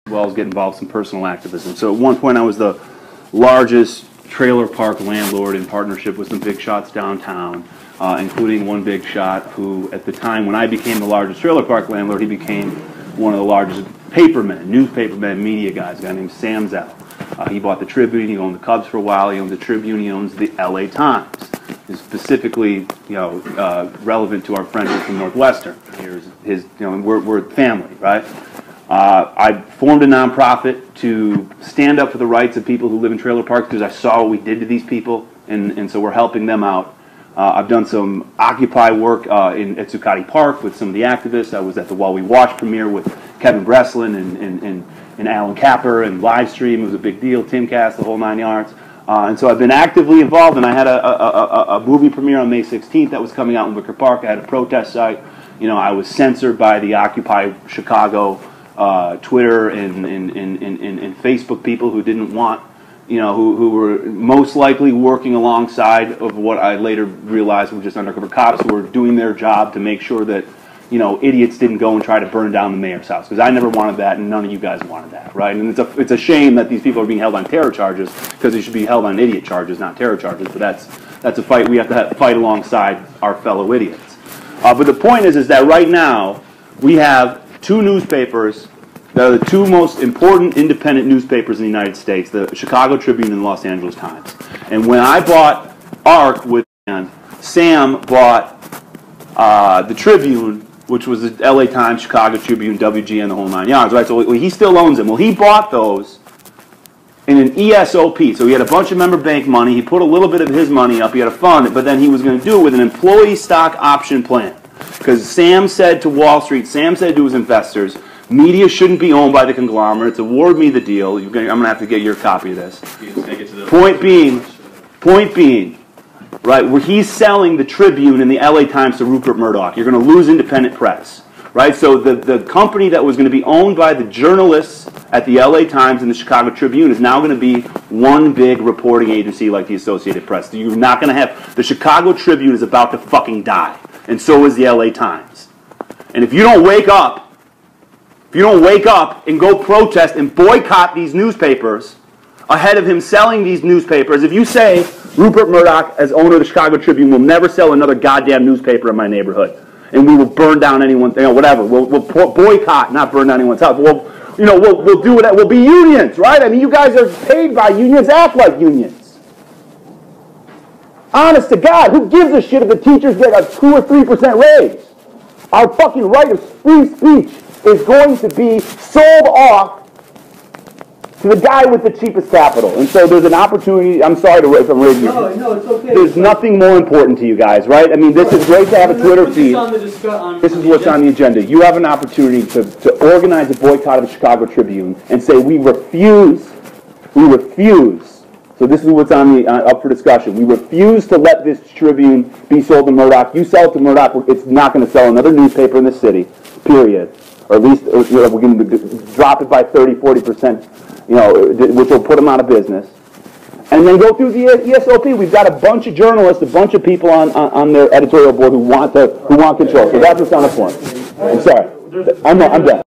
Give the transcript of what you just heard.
as well as get involved in some personal activism. So at one point I was the largest trailer park landlord in partnership with some big shots downtown, including one big shot who, at the time when I became the largest trailer park landlord, he became one of the largest newspapermen, media guys, a guy named Sam Zell. He bought the Tribune, he owned the Cubs for a while, he owned the Tribune, he owns the LA Times. It's specifically, relevant to our friend from Northwestern. Here's his, we're family, right? I formed a nonprofit to stand up for the rights of people who live in trailer parks because I saw what we did to these people, and so we're helping them out. I've done some Occupy work at Zuccotti Park with some of the activists. I was at the While We Watch premiere with Kevin Breslin and Alan Capper, and live stream. It was a big deal. Timcast, the whole 9 yards. And so I've been actively involved, and I had a movie premiere on May 16th that was coming out in Wicker Park. I had a protest site. I was censored by the Occupy Chicago Twitter and Facebook people who didn't want, who were most likely working alongside of what I later realized were just undercover cops who were doing their job to make sure that, idiots didn't go and try to burn down the mayor's house, because I never wanted that, and none of you guys wanted that, right? And it's a shame that these people are being held on terror charges, because they should be held on idiot charges, not terror charges. But that's a fight we have to fight alongside our fellow idiots. But the point is that right now we have two newspapers that are the two most important independent newspapers in the United States: the Chicago Tribune and the Los Angeles Times. And when I bought ARC with Sam bought the Tribune, which was the LA Times, Chicago Tribune, WGN, the whole 9 yards, right? So he still owns them. Well, he bought those in an ESOP. So he had a bunch of member bank money. He put a little bit of his money up. He had a fund, but then he was going to do it with an employee stock option plan. Because Sam said to Wall Street, Sam said to his investors, media shouldn't be owned by the conglomerates. Award me the deal. I'm going to have to get your copy of this. Point being, right, where he's selling the Tribune and the LA Times to Rupert Murdoch. You're going to lose independent press, right? So the company that was going to be owned by the journalists at the LA Times and the Chicago Tribune is now going to be one big reporting agency like the Associated Press. You're not going to have, the Chicago Tribune is about to fucking die, and so is the LA Times. And if you don't wake up, and go protest and boycott these newspapers ahead of him selling these newspapers, if you say, Rupert Murdoch, as owner of the Chicago Tribune, will never sell another goddamn newspaper in my neighborhood, and we will burn down anyone, whatever. We'll boycott, not burn down anyone's house. We'll do it. We'll be unions, right? I mean, you guys are paid by unions. Act like unions. Honest to God, who gives a shit if the teachers get a 2 or 3% raise? Our fucking right of free speech is going to be sold off to the guy with the cheapest capital. And so there's an opportunity. I'm sorry if I'm raising you. No, it's okay. There's nothing more important to you guys, right? I mean, this is great to have a Twitter feed. This is what's on the agenda. You have an opportunity to organize a boycott of the Chicago Tribune and say we refuse. So this is what's on up for discussion. We refuse to let this Tribune be sold to Murdoch. You sell it to Murdoch, it's not going to sell another newspaper in the city, period. Or at least we're going to drop it by 30, 40%. Which will put them out of business, and then go through the ESOP. We've got a bunch of journalists, a bunch of people on their editorial board who want control. So that's what's on the point. I'm sorry. I'm done.